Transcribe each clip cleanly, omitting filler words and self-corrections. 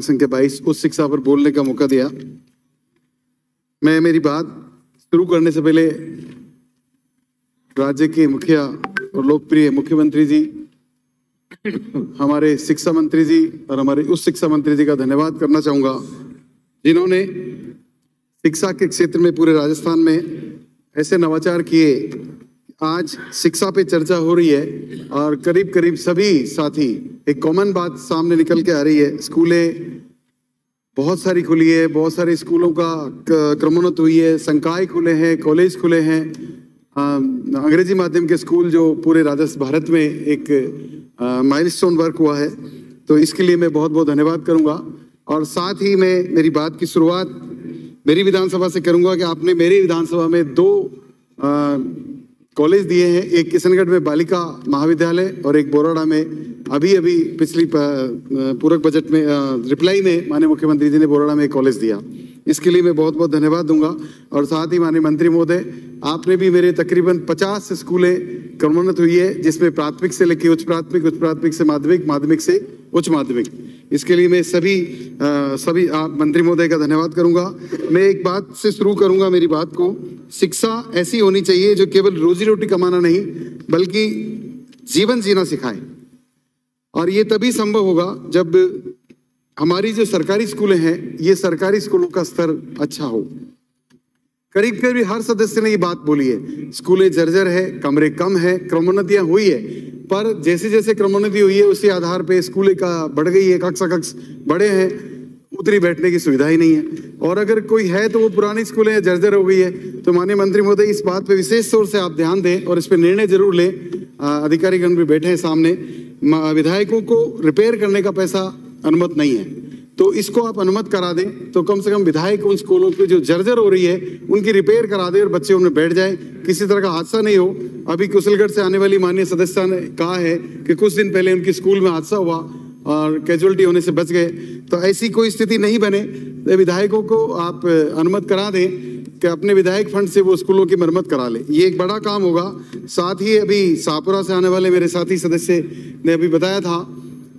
मार्ग संख्या 22 उच्च शिक्षा पर बोलने का मौका दिया। मैं मेरी बात शुरू करने से पहले राज्य के मुखिया और लोकप्रिय मुख्यमंत्री जी, हमारे शिक्षा मंत्री जी और हमारे उच्च शिक्षा मंत्री जी का धन्यवाद करना चाहूँगा, जिन्होंने शिक्षा के क्षेत्र में पूरे राजस्थान में ऐसे नवाचार किए। आज शिक्षा पे चर्चा हो रही है और करीब करीब सभी साथी एक कॉमन बात सामने निकल के आ रही है। स्कूलें बहुत सारी खुली है, बहुत सारे स्कूलों का क्रमोन्नत हुई है, संकाय खुले हैं, कॉलेज खुले हैं, अंग्रेजी माध्यम के स्कूल जो पूरे राजस्थान भारत में एक माइलस्टोन वर्क हुआ है, तो इसके लिए मैं बहुत बहुत धन्यवाद करूंगा। और साथ ही मैं मेरी बात की शुरुआत मेरी विधानसभा से करूंगा कि आपने मेरी विधानसभा में 2 कॉलेज दिए हैं, एक किशनगढ़ में बालिका महाविद्यालय और एक बोराड़ा में अभी पिछली पूरक बजट में रिप्लाई में माननीय मुख्यमंत्री जी ने बोराड़ा में एक कॉलेज दिया। इसके लिए मैं बहुत बहुत धन्यवाद दूंगा। और साथ ही माननीय मंत्री महोदय, आपने भी मेरे तकरीबन 50 स्कूलें क्रमोन्नत हुई है, जिसमें प्राथमिक से लेकर उच्च प्राथमिक से माध्यमिक, माध्यमिक से उच्च माध्यमिक। इसके लिए मैं सभी आप मंत्री महोदय का धन्यवाद करूंगा। मैं एक बात से शुरू करूंगा मेरी बात को। शिक्षा ऐसी होनी चाहिए जो केवल रोजी रोटी कमाना नहीं बल्कि जीवन जीना सिखाए, और ये तभी संभव होगा जब हमारी जो सरकारी स्कूलें हैं, ये सरकारी स्कूलों का स्तर अच्छा हो। करीब करीब हर सदस्य ने ये बात बोली है, स्कूलें जर्जर है, कमरे कम है, क्रमोन्नतियां हुई है, पर जैसे जैसे क्रमोन्नति हुई है उसी आधार पे स्कूलें का बढ़ गई है, कक्ष बड़े हैं, उतनी बैठने की सुविधा ही नहीं है। और अगर कोई है तो वो पुरानी स्कूलें जर्जर हो गई है। तो माननीय मंत्री महोदय, इस बात पे विशेष तौर से आप ध्यान दें और इस पे निर्णय जरूर लें। अधिकारीगण भी बैठे हैं सामने। विधायकों को रिपेयर करने का पैसा अनुमत नहीं है, तो इसको आप अनुमत करा दें, तो कम से कम विधायक उन स्कूलों की जो जर्जर हो रही है उनकी रिपेयर करा दे और बच्चे उनमें बैठ जाए, किसी तरह का हादसा नहीं हो। अभी कुशलगढ़ से आने वाली माननीय सदस्य ने कहा है कि कुछ दिन पहले उनकी स्कूल में हादसा हुआ और कैजुअलिटी होने से बच गए, तो ऐसी कोई स्थिति नहीं बने। विधायकों को आप अनुमत करा दें कि अपने विधायक फंड से वो स्कूलों की मरम्मत करा ले, ये एक बड़ा काम होगा। साथ ही अभी शाहपुरा से आने वाले मेरे साथी सदस्य ने अभी बताया था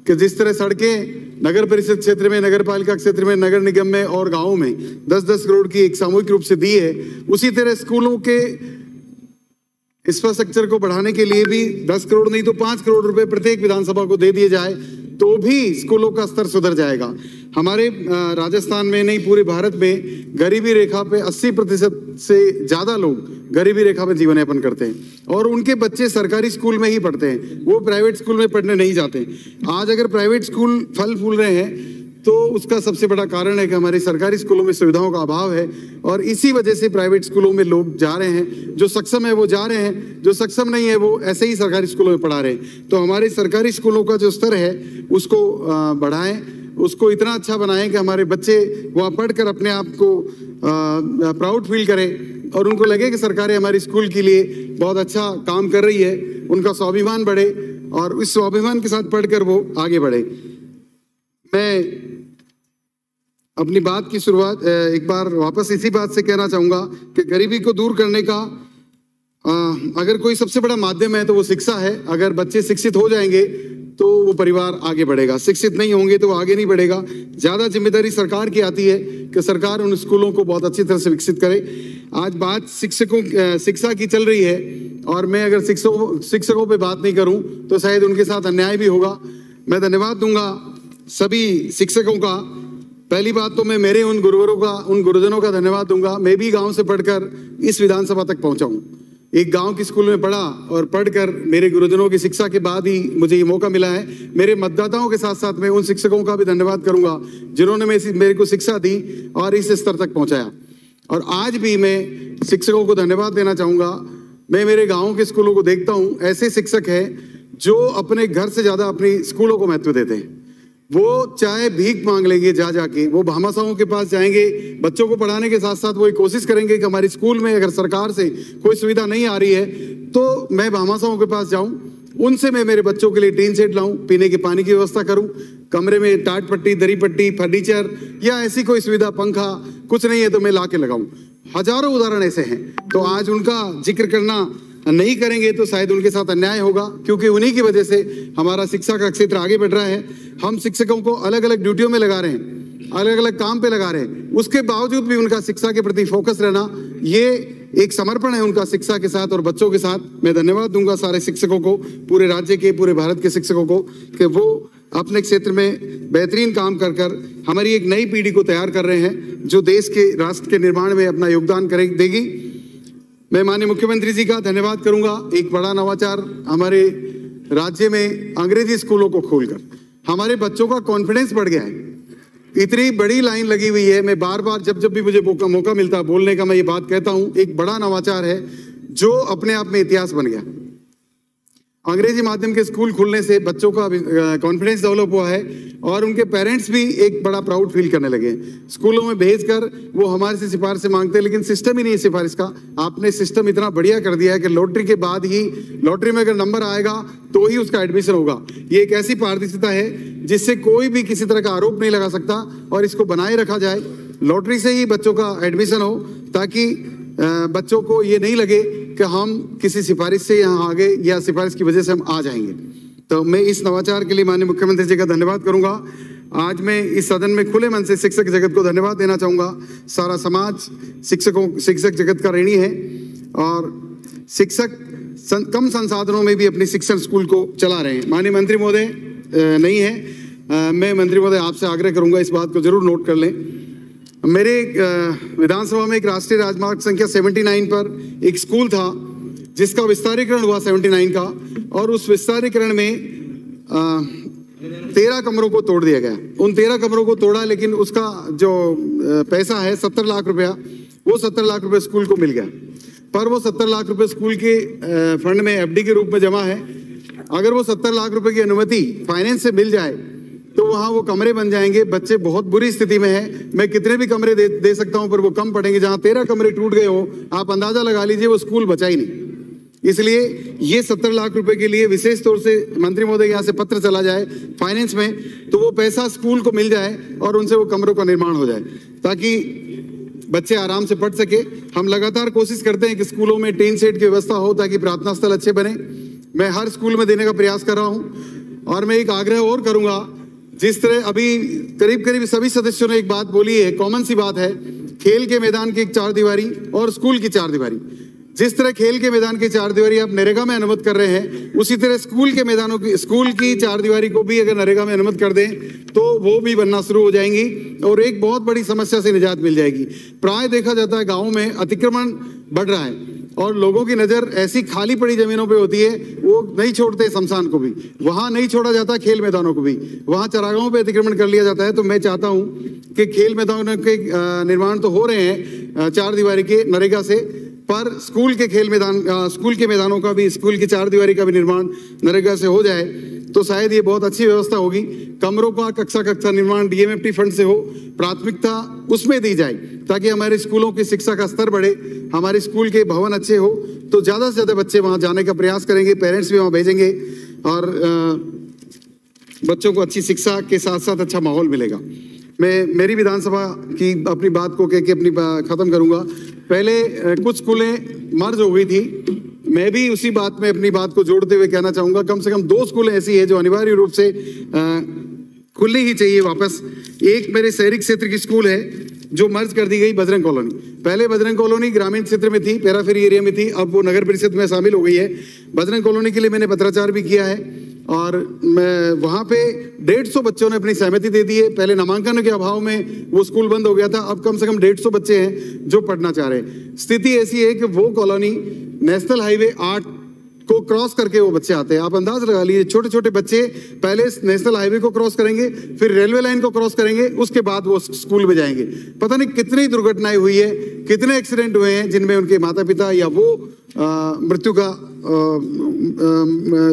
कि जिस तरह सड़कें नगर परिषद क्षेत्र में, नगर पालिका क्षेत्र में, नगर निगम में और गाँवों में 10-10 करोड़ की एक सामूहिक रूप से दी है, उसी तरह स्कूलों के इंफ्रास्ट्रक्चर को बढ़ाने के लिए भी 10 करोड़ नहीं तो 5 करोड़ रुपए प्रत्येक विधानसभा को दे दिए जाए, तो भी स्कूलों का स्तर सुधर जाएगा। हमारे राजस्थान में नहीं, पूरे भारत में गरीबी रेखा पे 80% से ज्यादा लोग गरीबी रेखा पे जीवन यापन करते हैं और उनके बच्चे सरकारी स्कूल में ही पढ़ते हैं, वो प्राइवेट स्कूल में पढ़ने नहीं जाते। आज अगर प्राइवेट स्कूल फल फूल रहे हैं तो उसका सबसे बड़ा कारण है कि हमारे सरकारी स्कूलों में सुविधाओं का अभाव है, और इसी वजह से प्राइवेट स्कूलों में लोग जा रहे हैं। जो सक्षम है वो जा रहे हैं, जो सक्षम नहीं है वो ऐसे ही सरकारी स्कूलों में पढ़ा रहे हैं। तो हमारे सरकारी स्कूलों का जो स्तर है उसको बढ़ाएं, उसको इतना अच्छा बनाएं कि हमारे बच्चे वहाँ पढ़कर अपने आप को प्राउड फील करें और उनको लगे कि सरकारें हमारी स्कूल के लिए बहुत अच्छा काम कर रही है, उनका स्वाभिमान बढ़े और इस स्वाभिमान के साथ पढ़कर वो आगे बढ़े। मैं अपनी बात की शुरुआत एक बार वापस इसी बात से कहना चाहूंगा कि गरीबी को दूर करने का अगर कोई सबसे बड़ा माध्यम है तो वो शिक्षा है। अगर बच्चे शिक्षित हो जाएंगे तो वो परिवार आगे बढ़ेगा, शिक्षित नहीं होंगे तो वो आगे नहीं बढ़ेगा। ज्यादा जिम्मेदारी सरकार की आती है कि सरकार उन स्कूलों को बहुत अच्छी तरह से विकसित करे। आज बात शिक्षा की चल रही है और मैं अगर शिक्षकों पे बात नहीं करूं तो शायद उनके साथ अन्याय भी होगा। मैं धन्यवाद दूंगा सभी शिक्षकों का। पहली बात तो मैं मेरे उन गुरुजनों का धन्यवाद दूंगा। मैं भी गांव से पढ़कर इस विधानसभा तक पहुंचा हूं, एक गांव की स्कूल में पढ़ा और पढ़कर मेरे गुरुजनों की शिक्षा के बाद ही मुझे ये मौका मिला है। मेरे मतदाताओं के साथ साथ मैं उन शिक्षकों का भी धन्यवाद करूंगा जिन्होंने मेरे को शिक्षा दी और इस स्तर तक पहुंचाया। और आज भी मैं शिक्षकों को धन्यवाद देना चाहूंगा। मैं मेरे गाँव के स्कूलों को देखता हूँ, ऐसे शिक्षक हैं जो अपने घर से ज्यादा अपनी स्कूलों को महत्व देते हैं। वो चाहे भीख मांग लेंगे, जाके वो भामाशाहों के पास जाएंगे, बच्चों को पढ़ाने के साथ साथ वो कोशिश करेंगे कि हमारी स्कूल में अगर सरकार से कोई सुविधा नहीं आ रही है तो मैं भामाशाहों के पास जाऊं, उनसे मैं मेरे बच्चों के लिए टीन सेट लाऊं, पीने के पानी की व्यवस्था करूं, कमरे में टाट पट्टी, दरी पट्टी, फर्नीचर या ऐसी कोई सुविधा, पंखा कुछ नहीं है तो मैं ला के लगाऊं। हजारों उदाहरण ऐसे हैं। तो आज उनका जिक्र करना नहीं करेंगे तो शायद उनके साथ अन्याय होगा, क्योंकि उन्हीं की वजह से हमारा शिक्षा का क्षेत्र आगे बढ़ रहा है। हम शिक्षकों को अलग अलग ड्यूटियों में लगा रहे हैं। अलग अलग काम पे लगा रहे हैं, उसके बावजूद भी उनका शिक्षा के प्रति फोकस रहना, ये एक समर्पण है उनका शिक्षा के साथ और बच्चों के साथ। मैं धन्यवाद दूंगा सारे शिक्षकों को, पूरे राज्य के, पूरे भारत के शिक्षकों को, कि वो अपने क्षेत्र में बेहतरीन काम कर कर हमारी एक नई पीढ़ी को तैयार कर रहे हैं जो देश के, राष्ट्र के निर्माण में अपना योगदान देगी। मैं माननीय मुख्यमंत्री जी का धन्यवाद करूंगा। एक बड़ा नवाचार हमारे राज्य में अंग्रेजी स्कूलों को खोलकर हमारे बच्चों का कॉन्फिडेंस बढ़ गया है। इतनी बड़ी लाइन लगी हुई है, मैं बार बार जब जब भी मुझे मौका मिलता है बोलने का, मैं ये बात कहता हूं, एक बड़ा नवाचार है जो अपने आप में इतिहास बन गया। अंग्रेजी माध्यम के स्कूल खुलने से बच्चों का कॉन्फिडेंस डेवलप हुआ है और उनके पेरेंट्स भी एक बड़ा प्राउड फील करने लगे। स्कूलों में भेजकर वो हमारे से सिफारिश मांगते हैं, लेकिन सिस्टम ही नहीं है सिफारिश का। आपने सिस्टम इतना बढ़िया कर दिया है कि लॉटरी के बाद ही, लॉटरी में अगर नंबर आएगा तो ही उसका एडमिशन होगा। ये एक ऐसी पारदर्शिता है जिससे कोई भी किसी तरह का आरोप नहीं लगा सकता और इसको बनाए रखा जाए। लॉटरी से ही बच्चों का एडमिशन हो ताकि बच्चों को ये नहीं लगे कि हम किसी सिफारिश से यहाँ आ गए या सिफारिश की वजह से हम आ जाएंगे। तो मैं इस नवाचार के लिए माननीय मुख्यमंत्री जी का धन्यवाद करूंगा। आज मैं इस सदन में खुले मन से शिक्षक जगत को धन्यवाद देना चाहूंगा। सारा समाज शिक्षक जगत का ऋणी है और शिक्षक कम संसाधनों में भी अपनी शिक्षण स्कूल को चला रहे हैं। माननीय मंत्री महोदय नहीं है, मैं मंत्री महोदय आपसे आग्रह करूंगा, इस बात को जरूर नोट कर लें। मेरे विधानसभा में एक राष्ट्रीय राजमार्ग संख्या 79 पर एक स्कूल था जिसका विस्तारीकरण हुआ 79 का, और उस विस्तारीकरण में 13 कमरों को तोड़ दिया गया। उन 13 कमरों को तोड़ा, लेकिन उसका जो पैसा है 70 लाख रुपया, वो 70 लाख रुपए स्कूल को मिल गया। पर वो 70 लाख रुपए स्कूल के फंड में एफडी के रूप में जमा है। अगर वो 70 लाख रुपए की अनुमति फाइनेंस से मिल जाए तो वहाँ वो कमरे बन जाएंगे। बच्चे बहुत बुरी स्थिति में है, मैं कितने भी कमरे दे सकता हूँ पर वो कम पड़ेंगे। जहाँ 13 कमरे टूट गए हो, आप अंदाजा लगा लीजिए वो स्कूल बचा ही नहीं। इसलिए ये 70 लाख रुपए के लिए विशेष तौर से मंत्री महोदय यहाँ से पत्र चला जाए फाइनेंस में, तो वो पैसा स्कूल को मिल जाए और उनसे वो कमरों का निर्माण हो जाए ताकि बच्चे आराम से पढ़ सके। हम लगातार कोशिश करते हैं कि स्कूलों में टीन सेट की व्यवस्था हो ताकि प्रार्थना स्थल अच्छे बने। मैं हर स्कूल में देने का प्रयास कर रहा हूँ। और मैं एक आग्रह और करूंगा, जिस तरह अभी करीब करीब सभी सदस्यों ने एक बात बोली है, कॉमन सी बात है, खेल के मैदान की एक 4 दीवारी और स्कूल की 4 दीवारी। जिस तरह खेल के मैदान की 4 दीवारी आप नरेगा में अनुमत कर रहे हैं, उसी तरह स्कूल के मैदानों की, स्कूल की 4 दीवारी को भी अगर नरेगा में अनुमत कर दें तो वो भी बनना शुरू हो जाएंगी और एक बहुत बड़ी समस्या से निजात मिल जाएगी। प्राय देखा जाता है गाँव में अतिक्रमण बढ़ रहा है और लोगों की नज़र ऐसी खाली पड़ी जमीनों पे होती है, वो नहीं छोड़ते शमशान को भी, वहाँ नहीं छोड़ा जाता खेल मैदानों को भी, वहाँ चरागाहों पे अतिक्रमण कर लिया जाता है। तो मैं चाहता हूँ कि खेल मैदानों के निर्माण तो हो रहे हैं 4 दीवारी के नरेगा से, पर स्कूल के खेल मैदान, स्कूल के मैदानों का भी, स्कूल की 4 दीवारी का भी निर्माण नरेगा से हो जाए तो शायद ये बहुत अच्छी व्यवस्था होगी। कमरों का कक्षा निर्माण डीएमएफटी फंड से हो, प्राथमिकता उसमें दी जाए ताकि हमारे स्कूलों की शिक्षा का स्तर बढ़े, हमारे स्कूल के भवन अच्छे हो तो ज़्यादा से ज़्यादा बच्चे वहाँ जाने का प्रयास करेंगे, पेरेंट्स भी वहाँ भेजेंगे और बच्चों को अच्छी शिक्षा के साथ साथ अच्छा माहौल मिलेगा। मैं मेरी विधानसभा की अपनी बात को कह के अपनी ख़त्म करूँगा। पहले कुछ स्कूलें मर्ज हो गई थी, मैं भी उसी बात में अपनी बात को जोड़ते हुए कहना चाहूँगा, कम से कम 2 स्कूलें ऐसी है जो अनिवार्य रूप से खुलनी ही चाहिए वापस। एक मेरे शहरी क्षेत्र की स्कूल है जो मर्ज कर दी गई, बजरंग कॉलोनी। पहले बजरंग कॉलोनी ग्रामीण क्षेत्र में थी, पेराफेरी एरिया में थी, अब वो नगर परिषद में शामिल हो गई है। बजरंग कॉलोनी के लिए मैंने पत्राचार भी किया है और मैं वहाँ पे 150 बच्चों ने अपनी सहमति दे दी है। पहले नामांकन के अभाव में वो स्कूल बंद हो गया था, अब कम से कम 150 बच्चे हैं जो पढ़ना चाह रहे हैं। स्थिति ऐसी है कि वो कॉलोनी नेशनल हाईवे 8 को क्रॉस करके वो बच्चे आते हैं। आप अंदाज लगा लीजिए, छोटे छोटे बच्चे पहले नेशनल हाईवे को क्रॉस करेंगे, फिर रेलवे लाइन को क्रॉस करेंगे, उसके बाद वो स्कूल में जाएंगे। पता नहीं कितनी दुर्घटनाएं हुई है, कितने एक्सीडेंट हुए हैं जिनमें उनके माता पिता या वो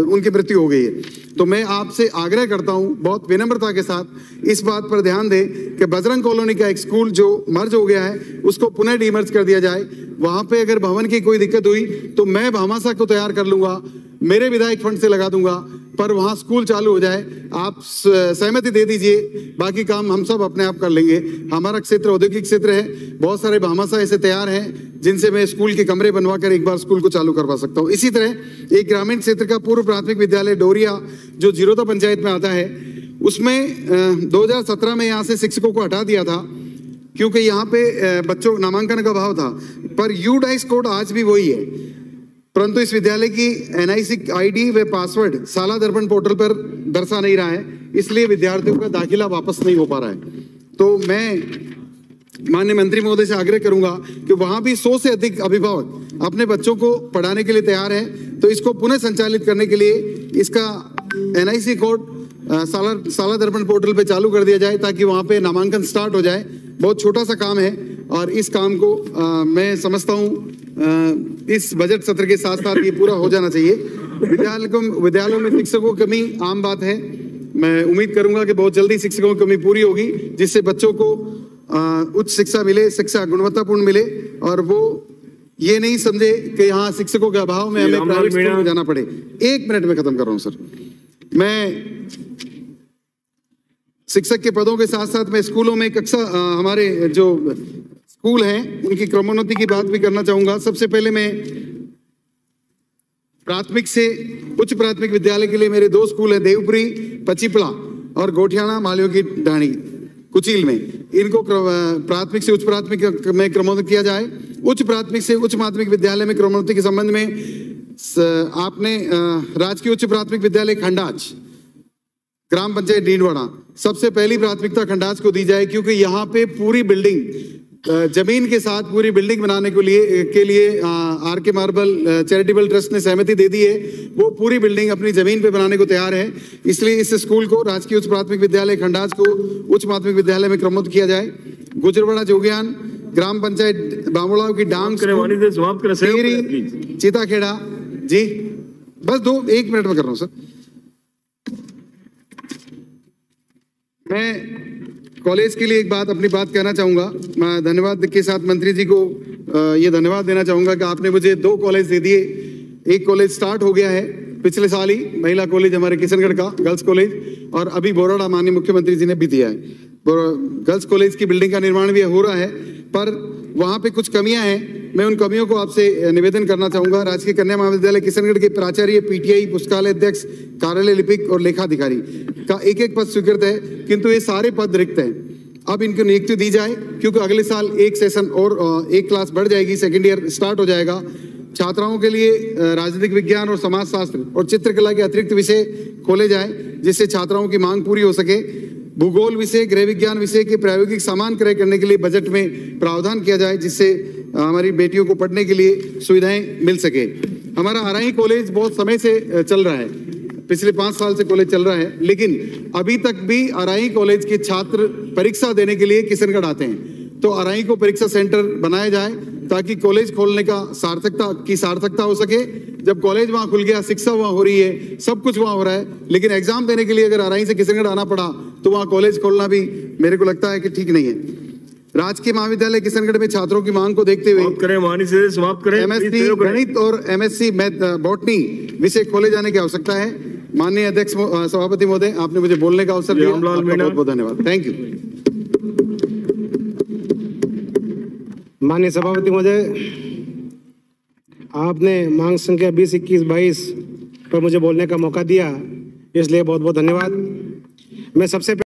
उनकी मृत्यु हो गई है। तो मैं आपसे आग्रह करता हूं बहुत विनम्रता के साथ, इस बात पर ध्यान दें कि बजरंग कॉलोनी का एक स्कूल जो मर्ज हो गया है उसको पुनः डीमर्ज कर दिया जाए। वहां पे अगर भवन की कोई दिक्कत हुई तो मैं भामाशाह को तैयार कर लूंगा, मेरे विधायक फंड से लगा दूंगा, पर वहाँ स्कूल चालू हो जाए। आप सहमति दे दीजिए, बाकी काम हम सब अपने आप कर लेंगे। हमारा क्षेत्र औद्योगिक क्षेत्र है, बहुत सारे भामाशाह ऐसे तैयार हैं जिनसे मैं स्कूल के कमरे बनवा कर एक बार स्कूल को चालू करवा सकता हूँ। इसी तरह एक ग्रामीण क्षेत्र का पूर्व प्राथमिक विद्यालय डोरिया जो जीरोदा पंचायत में आता है, उसमें 2017 में यहाँ से शिक्षकों को हटा दिया था क्योंकि यहाँ पे बच्चों नामांकन का अभाव था, पर यूडाइस कोड आज भी वही है। परंतु इस विद्यालय की एनआईसी आईडी व पासवर्ड साला दर्पण पोर्टल पर दर्शा नहीं रहा है, इसलिए विद्यार्थियों का दाखिला वापस नहीं हो पा रहा है। तो मैं माननीय मंत्री महोदय से आग्रह करूंगा कि वहां भी 100 से अधिक अभिभावक अपने बच्चों को पढ़ाने के लिए तैयार हैं, तो इसको पुनः संचालित करने के लिए इसका एनआईसी कोड साला दर्पण पोर्टल पे चालू कर दिया जाए ताकि वहां पे नामांकन स्टार्ट हो जाए। बहुत छोटा सा काम है और इस काम को मैं समझता हूँ इस बजट सत्र के साथ साथ ये पूरा हो जाना चाहिए। विद्यालयों में शिक्षकों की कमी आम बात है। मैं उम्मीद करूंगा कि बहुत जल्दी शिक्षकों की कमी पूरी होगी, जिससे बच्चों को उच्च शिक्षा मिले, शिक्षा गुणवत्तापूर्ण मिले और वो ये नहीं समझे कि यहाँ शिक्षकों के अभाव में हमें प्राइवेट स्कूल में जाना पड़े। 1 मिनट में खत्म कर रहा हूँ सर। मैं शिक्षक के पदों के साथ साथ मैं स्कूलों में कक्षा हमारे जो स्कूल हैं उनकी क्रमोन्नति की बात भी करना चाहूंगा। सबसे पहले मैं प्राथमिक से उच्च प्राथमिक विद्यालय के लिए मेरे 2 स्कूल हैं, देवपुरी पचीपड़ा और गोठियाना मालियों की ढाणी कुचील में। इनको प्राथमिक से उच्च प्राथमिक में क्रमोन्नत किया जाए। उच्च प्राथमिक से उच्च माध्यमिक विद्यालय में क्रमोन्नति के संबंध में आपने राजकीय उच्च प्राथमिक विद्यालय खंडाच ग्राम पंचायत डीडवाड़ा सबसे पहली प्राथमिकता खंडाच को दी जाए, क्योंकि यहाँ पे पूरी बिल्डिंग जमीन के साथ पूरी बिल्डिंग बनाने के लिए आर के मार्बल चैरिटेबल ट्रस्ट ने सहमति दे दी है। वो पूरी बिल्डिंग अपनी जमीन पे बनाने को तैयार है, इसलिए इस स्कूल को राजकीय उच्च प्राथमिक विद्यालय खंडाच को उच्च माध्यमिक विद्यालय में क्रमोन्नत किया जाए। गुजरवाड़ा जोगियान ग्राम पंचायत बामुड़ाव की डांग चीताखेड़ा जी, बस 1 मिनट में कर रहा हूँ सर। मैं कॉलेज के लिए एक बात अपनी बात कहना चाहूँगा। मैं धन्यवाद के साथ मंत्री जी को ये धन्यवाद देना चाहूँगा कि आपने मुझे 2 कॉलेज दे दिए। एक कॉलेज स्टार्ट हो गया है पिछले साल ही, महिला कॉलेज हमारे किशनगढ़ का गर्ल्स कॉलेज, और अभी बोराड़ा माननीय मुख्यमंत्री जी ने भी दिया है। गर्ल्स कॉलेज की बिल्डिंग का निर्माण भी हो रहा है, पर वहाँ पे कुछ कमियाँ हैं। मैं उन कमियों को आपसे निवेदन करना चाहूँगा। राजकीय कन्या महाविद्यालय किशनगढ़ के प्राचार्य, पीटीआई, पुस्तकालय अध्यक्ष, कार्यालय लिपिक और लेखाधिकारी का एक पद स्वीकृत है, किंतु ये सारे पद रिक्त हैं। अब इनको नियुक्ति दी जाए, क्योंकि अगले साल एक सेशन और 1 क्लास बढ़ जाएगी, सेकेंड ईयर स्टार्ट हो जाएगा। छात्राओं के लिए राजनीतिक विज्ञान और समाजशास्त्र और चित्रकला के अतिरिक्त विषय खोले जाए, जिससे छात्राओं की मांग पूरी हो सके। भूगोल विषय, गृह विज्ञान विषय के प्रायोगिक सामान क्रय करने के लिए बजट में प्रावधान किया जाए, जिससे हमारी बेटियों को पढ़ने के लिए सुविधाएं मिल सके। हमारा अराई कॉलेज बहुत समय से चल रहा है, पिछले 5 साल से कॉलेज चल रहा है, लेकिन अभी तक भी अराई कॉलेज के छात्र परीक्षा देने के लिए किशनगढ़ आते हैं। तो अराई को परीक्षा सेंटर बनाया जाए ताकि कॉलेज खोलने का सार्थकता हो सके। जब कॉलेज वहाँ खुल गया, शिक्षा वहाँ हो रही है, सब कुछ वहाँ हो रहा है, लेकिन एग्जाम देने के लिए अगर अराई से किशनगढ़ आना पड़ा तो वहाँ कॉलेज खोलना भी मेरे को लगता है कि ठीक नहीं है। राजकीय महाविद्यालय किशनगढ़ में छात्रों की मांग को देखते हुए एमएससी गणित और एमएससी बॉटनी विषय खोले जाने की आवश्यकता है। माननीय अध्यक्ष सभापति महोदय, आपने मुझे बोलने का अवसर दिया, बहुत बहुत धन्यवाद। Thank you. माननीय सभापति महोदय, आपने मांग संख्या 20, 21, 22 पर मुझे बोलने का मौका दिया, इसलिए बहुत बहुत धन्यवाद। मैं सबसे